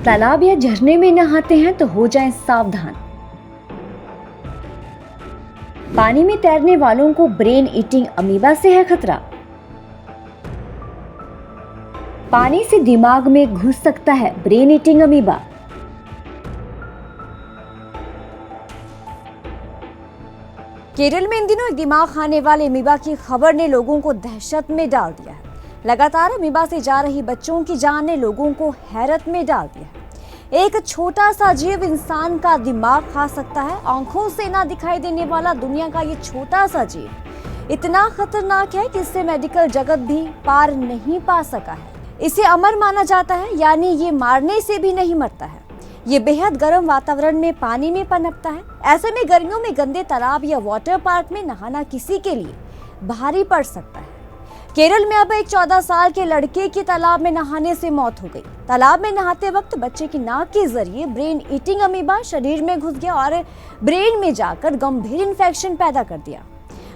तालाब या झरने में नहाते हैं तो हो जाएं सावधान। पानी में तैरने वालों को ब्रेन ईटिंग अमीबा से है खतरा। पानी से दिमाग में घुस सकता है ब्रेन ईटिंग अमीबा। केरल में इन दिनों एक दिमाग खाने वाले अमीबा की खबर ने लोगों को दहशत में डाल दिया है। लगातार अमीबा से जा रही बच्चों की जान ने लोगों को हैरत में डाल दिया है। एक छोटा सा जीव इंसान का दिमाग खा सकता है। आंखों से ना दिखाई देने वाला दुनिया का ये छोटा सा जीव इतना खतरनाक है कि इससे मेडिकल जगत भी पार नहीं पा सका है। इसे अमर माना जाता है, यानी ये मारने से भी नहीं मरता है। ये बेहद गर्म वातावरण में पानी में पनपता है। ऐसे में गर्मियों में गंदे तालाब या वाटर पार्क में नहाना किसी के लिए भारी पड़ सकता है। केरल में अब एक 14 साल के लड़के की तालाब में नहाने से मौत हो गई। तालाब में नहाते वक्त बच्चे की नाक के जरिए ब्रेन ईटिंग अमीबा शरीर में घुस गया और ब्रेन में जाकर गंभीर इन्फेक्शन पैदा कर दिया।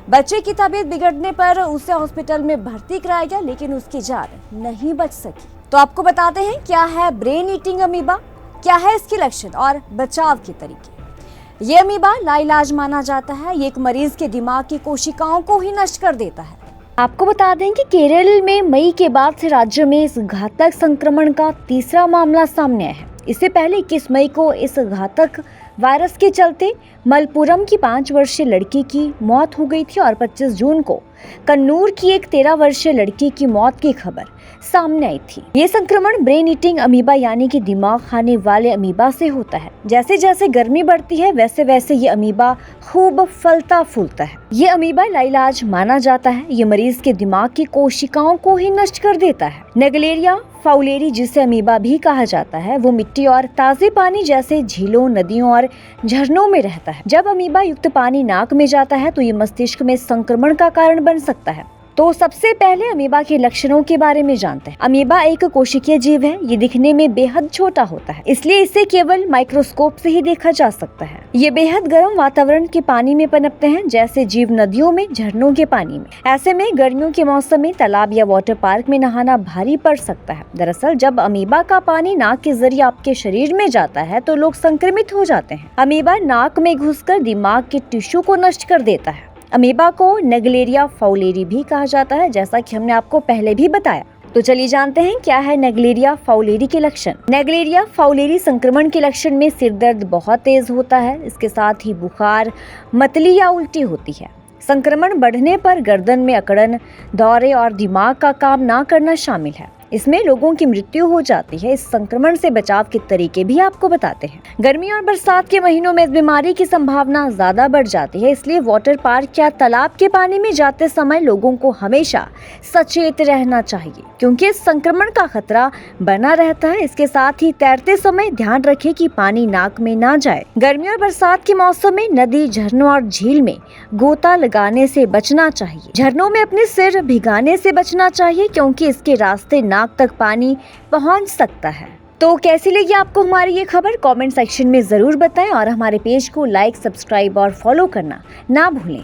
बच्चे की तबीयत बिगड़ने पर उसे हॉस्पिटल में भर्ती कराया गया, लेकिन उसकी जान नहीं बच सकी। तो आपको बताते हैं क्या है ब्रेन ईटिंग अमीबा, क्या है इसके लक्षण और बचाव के तरीके। ये अमीबा लाइलाज माना जाता है। ये एक मरीज के दिमाग की कोशिकाओं को ही नष्ट कर देता है। आपको बता दें कि केरल में मई के बाद से राज्य में इस घातक संक्रमण का तीसरा मामला सामने आया है। इससे पहले 21 मई को इस घातक वायरस के चलते मलपुरम की 5 वर्षीय लड़की की मौत हो गई थी और 25 जून को कन्नूर की एक 13 वर्षीय लड़की की मौत की खबर सामने आई थी। ये संक्रमण ब्रेन ईटिंग अमीबा यानी कि दिमाग खाने वाले अमीबा से होता है। जैसे जैसे गर्मी बढ़ती है वैसे वैसे ये अमीबा खूब फलता फूलता है। ये अमीबा लाइलाज माना जाता है। ये मरीज के दिमाग की कोशिकाओं को ही नष्ट कर देता है। नेगलेरिया फाउलेरी, जिसे अमीबा भी कहा जाता है, वो मिट्टी और ताजे पानी जैसे झीलों, नदियों और झरनों में रहता है। जब अमीबा युक्त पानी नाक में जाता है तो ये मस्तिष्क में संक्रमण का कारण बन सकता है। तो सबसे पहले अमीबा के लक्षणों के बारे में जानते हैं। अमीबा एक कोशिकीय जीव है। ये दिखने में बेहद छोटा होता है, इसलिए इसे केवल माइक्रोस्कोप से ही देखा जा सकता है। ये बेहद गर्म वातावरण के पानी में पनपते हैं, जैसे जीव नदियों में, झरनों के पानी में। ऐसे में गर्मियों के मौसम में तालाब या वाटर पार्क में नहाना भारी पड़ सकता है। दरअसल जब अमीबा का पानी नाक के जरिए आपके शरीर में जाता है तो लोग संक्रमित हो जाते हैं। अमीबा नाक में घुसकर दिमाग के टिश्यू को नष्ट कर देता है। अमीबा को नेगलेरिया फाउलेरी भी कहा जाता है, जैसा कि हमने आपको पहले भी बताया। तो चलिए जानते हैं क्या है नेगलेरिया फाउलेरी के लक्षण। नेगलेरिया फाउलेरी संक्रमण के लक्षण में सिर दर्द बहुत तेज होता है। इसके साथ ही बुखार, मतली या उल्टी होती है। संक्रमण बढ़ने पर गर्दन में अकड़न, दौरे और दिमाग का काम ना करना शामिल है। इसमें लोगों की मृत्यु हो जाती है। इस संक्रमण से बचाव के तरीके भी आपको बताते हैं। गर्मी और बरसात के महीनों में इस बीमारी की संभावना ज्यादा बढ़ जाती है, इसलिए वाटर पार्क या तालाब के पानी में जाते समय लोगों को हमेशा सचेत रहना चाहिए, क्योंकि इस संक्रमण का खतरा बना रहता है। इसके साथ ही तैरते समय ध्यान रखें कि पानी नाक में ना जाए। गर्मी और बरसात के मौसम में नदी, झरनों और झील में गोता लगाने से बचना चाहिए। झरनों में अपने सिर भिगाने से बचना चाहिए, क्योंकि इसके रास्ते नाक तक पानी पहुंच सकता है। तो कैसी लगी आपको हमारी ये खबर, कमेंट सेक्शन में जरूर बताएं और हमारे पेज को लाइक, सब्सक्राइब और फॉलो करना ना भूलें।